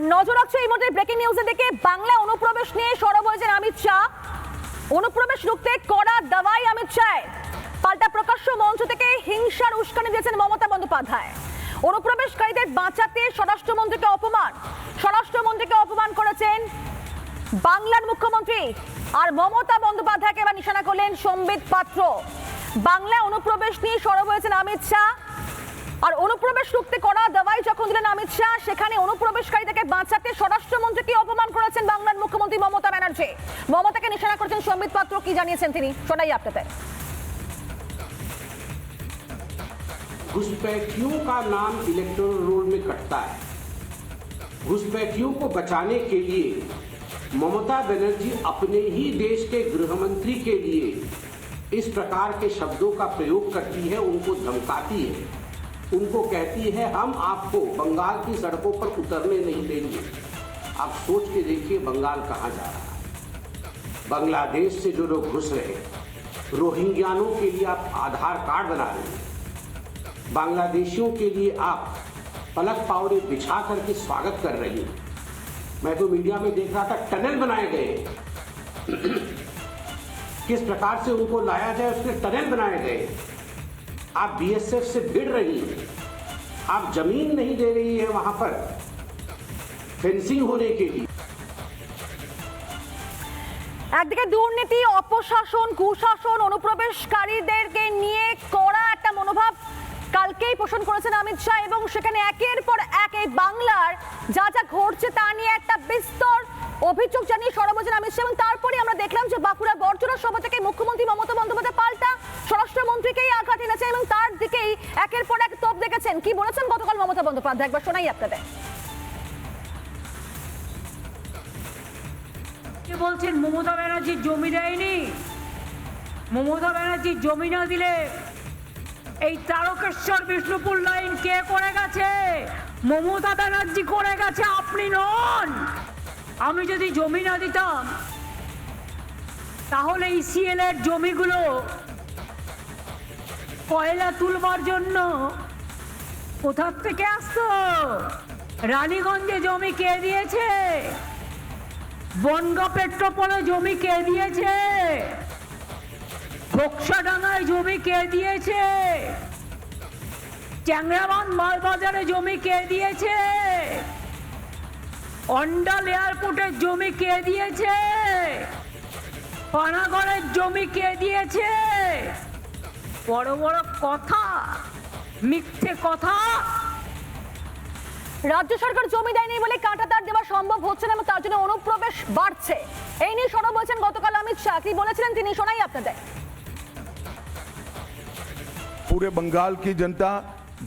নজর রাখছে এই মুহূর্তে ব্রেকিং নিউজে দেখে বাংলা অনুপ্রবেশ নিয়ে সরব হয়েছেন অমিত শাহ। অনুপ্রবেশ রুখতে কড়া দাওয়াই অমিত শাহ। পাল্টা প্রকাশ্য মঞ্চ থেকে হিংসার উস্কানি দিয়েছেন মমতা বন্দ্যোপাধ্যায়। অনুপ্রবেশকারীদের বাঁচাতে স্বরাষ্ট্রমন্ত্রীকে অপমান করেছেন বাংলার মুখ্যমন্ত্রী। আর মমতা বন্দ্যোপাধ্যায়কে এবার নিশানা করলেন সম্বিত পাত্র। বাংলা অনুপ্রবেশ নিয়ে সরব হয়েছেন অমিত শাহ। আর অনুপ্রবেশ রুখতে করা দাওয়াই যখন দিলেন অমিত শাহ, সেখানে অনুপ্রবেশকারীদেরকে বাঁচাতে স্বরাষ্ট্রমন্ত্রীকে অপমান করেছেন বাংলার মুখ্যমন্ত্রী মমতা ব্যানার্জি। মমতাকে নিশানা করেছেন সম্বিত পাত্র। কি জানিয়েছেন তিনি, শোনাই আপনাদের। घुसपैठियों का नाम इलेक्टोरल रोल में कटता है। घुसपैठियों को बचाने के लिए ममता बनर्जी अपने ही देश के गृह मंत्री के लिए इस प्रकार के शब्दों का प्रयोग करती है, उनको धमकाती है, उनको कहती है हम आपको बंगाल की सड़कों पर उतरने नहीं देंगे। आप सोच के देखिए बंगाल कहाँ जा रहा है। बांग्लादेश से जो लोग घुस रहे हैं, रोहिंग्यानों के लिए आप आधार कार्ड बना रहे हैं, बांग्लादेशियों के लिए आप पलक पावड़े बिछा करके स्वागत कर रही हैं। मैं तो मीडिया में देख रहा था टनल बनाए गए, किस प्रकार से उनको लाया जाए उसके टनल बनाए गए। आप बीएसएफ से भिड़ रही हैं, आप जमीन नहीं दे रही है वहां पर फेंसिंग होने के लिए। একদিকে দুর্নীতি, অপশাসন, কুশাসন, অনুপ্রবেশকারীদেরকে নিয়ে কড়া একটা মনোভাব কালকেই পোষণ করেছেন অমিত শাহ, এবং সেখানে একের পর এক এই বাংলার যা যা ঘটছে তা নিয়ে একটা বিস্তর অভিযোগ জানিয়ে সরব হয়েছেন অমিত শাহ। এবং তারপরে আমরা দেখলাম যে বাঁকুড়া বর্জনা সভা থেকে মুখ্যমন্ত্রী মমতা বন্দ্যোপাধ্যায় পাল্টা স্বরাষ্ট্রমন্ত্রীকেই আঘাত এনেছেন এবং তার দিকেই একের পর এক তোপ দেখেছেন। কি বলেছেন গতকাল মমতা বন্দ্যোপাধ্যায়, একবার শোনাই আপনাদের। বলছেন মমতা ব্যানার্জি জমি দেয়নি, মমতা ব্যানার্জি জমি না দিলে এই তারকেশ্বর বিষ্ণুপুর লাইন কে করে গেছে? মমতা ব্যানার্জি করে গেছে, আপনি নন। আমি যদি জমি না দিতাম তাহলে ইসিএল এর জমিগুলো কয়লা তুলবার জন্য কোথা থেকে আসতো? রানীগঞ্জে জমি কে দিয়েছে? বনগাঁ পেট্রোপোলে জমি কে দিয়েছে? ঘোকসাডাঙ্গায় জমি কে দিয়েছে? চ্যাংরাবান্ধ মালবাজারে জমি কে দিয়েছে? অন্ডাল এয়ারপোর্টের জমি কে দিয়েছে? পানাগড়ের জমি কে দিয়েছে? বড় বড় কথা, মিথ্যে কথা। রাজ্য সরকার জমি দেয়নি বলে কাঁটাতার দেওয়া সম্ভব হচ্ছে না এবং তার জন্য অনুপ্রবেশ বাড়ছে, এই নিয়ে সরব হয়েছেন গতকাল অমিত শাহ। কি বলেছিলেন তিনি, শোনাই আপনাদের। पूरे बंगाल की जनता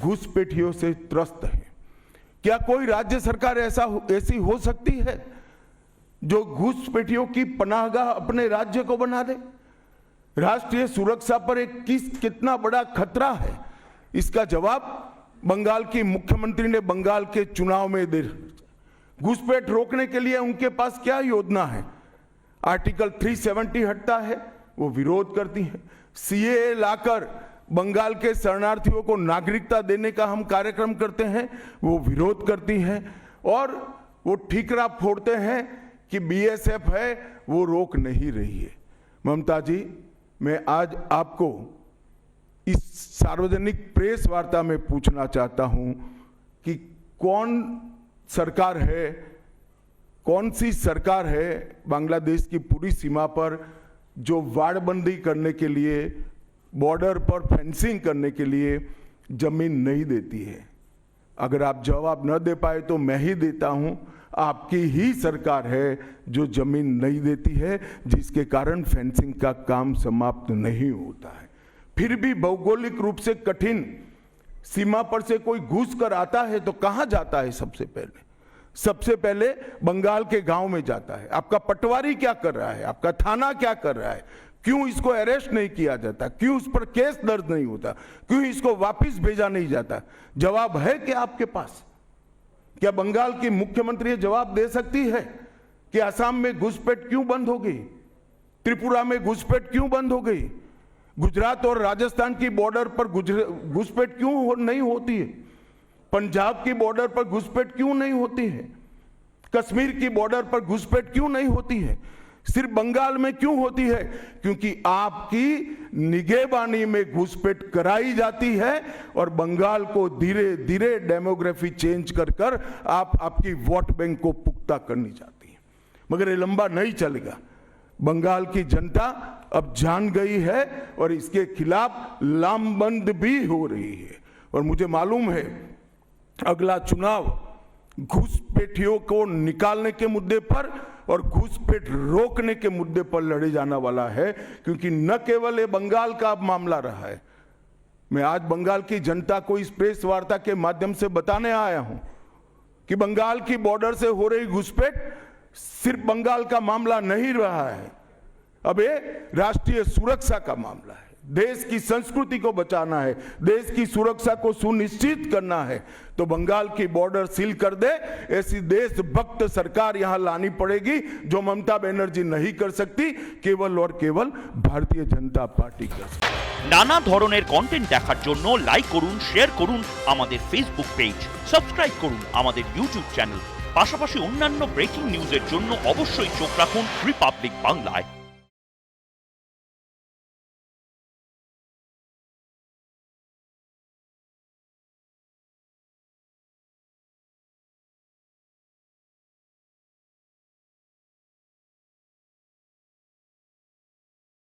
घुसपैठियों से त्रस्त है। क्या कोई राज्य सरकार ऐसी हो सकती है जो घुसपैठियों की पनाहगाह अपने राज्य को बना दे? राष्ट्रीय सुरक्षा पर कितना बड़ा खतरा है, इसका जवाब बंगाल की मुख्यमंत्री ने बंगाल के चुनाव में दे। घुसपैठ रोकने के लिए उनके पास क्या योजना है? आर्टिकल 370 हटता है, वो विरोध करती है। सीएए लाकर बंगाल के शरणार्थियों को नागरिकता देने का हम कार्यक्रम करते हैं, वो विरोध करती हैं। और वो ठीकरा फोड़ते हैं कि बीएसएफ है, वो रोक नहीं रही है। ममता जी, मैं आज आपको इस सार्वजनिक प्रेस वार्ता में पूछना चाहता हूं कि कौन सी सरकार है बांग्लादेश की पूरी सीमा पर जो वाड़बंदी करने के लिए, बॉर्डर पर फेंसिंग करने के लिए जमीन नहीं देती है? अगर आप जवाब न दे पाए तो मैं ही देता हूं। आपकी ही सरकार है जो जमीन नहीं देती है, जिसके कारण फेंसिंग का काम समाप्त नहीं होता है। फिर भी भौगोलिक रूप से कठिन सीमा पर से कोई घुस कर आता है तो कहां जाता है? सबसे पहले बंगाल के गांव में जाता है। आपका पटवारी क्या कर रहा है? आपका थाना क्या कर रहा है? क्यों इसको अरेस्ट नहीं किया जाता? क्यों उस पर केस दर्ज नहीं होता? क्यों इसको वापस भेजा नहीं जाता? जवाब है क्या आपके पास? क्या बंगाल की मुख्यमंत्री जवाब दे सकती है कि असम में घुसपैठ क्यों बंद हो गई? त्रिपुरा में घुसपैठ क्यों बंद हो गई? गुजरात और राजस्थान की बॉर्डर पर घुसपैठ क्यों नहीं होती है? पंजाब की बॉर्डर पर घुसपैठ क्यों नहीं होती है? कश्मीर की बॉर्डर पर घुसपैठ क्यों नहीं होती है? सिर्फ बंगाल में क्यों होती है? क्योंकि आपकी निगहबानी में घुसपैठ कराई जाती है और बंगाल को धीरे धीरे डेमोग्राफी चेंज कर कर आपकी वोट बैंक को पुख्ता करनी चाहती है। मगर ये लंबा नहीं चलेगा। बंगाल की जनता अब जान गई है और इसके खिलाफ लामबंद भी हो रही है। और मुझे मालूम है अगला चुनाव घुसपैठियों को निकालने के मुद्दे पर और घुसपैठ रोकने के मुद्दे पर लड़े जाने वाला है, क्योंकि न केवल ये बंगाल का अब मामला रहा है। मैं आज बंगाल की जनता को इस प्रेस वार्ता के माध्यम से बताने आया हूं कि बंगाल की बॉर्डर से हो रही घुसपैठ सिर्फ बंगाल का मामला नहीं रहा है, अब ये राष्ट्रीय सुरक्षा का मामला है। देश की संस्कृति को बचाना है, देश की सुरक्षा को सुनिश्चित करना है, तो बंगाल की बॉर्डर सील कर दे, ऐसी देशभक्त सरकार यहां लानी पड़ेगी जो ममता बनर्जी नहीं कर सकती, केवल और केवल भारतीय जनता पार्टी कर सकती। नाना ধরনের কন্টেন্ট দেখার জন্য লাইক করুন, শেয়ার করুন আমাদের ফেসবুক পেজ, সাবস্ক্রাইব করুন আমাদের ইউটিউব চ্যানেল। পাশাপাশি অন্যান্য ব্রেকিং নিউজের জন্য অবশ্যই চোখ রাখুন রিপাবলিক বাংলায়।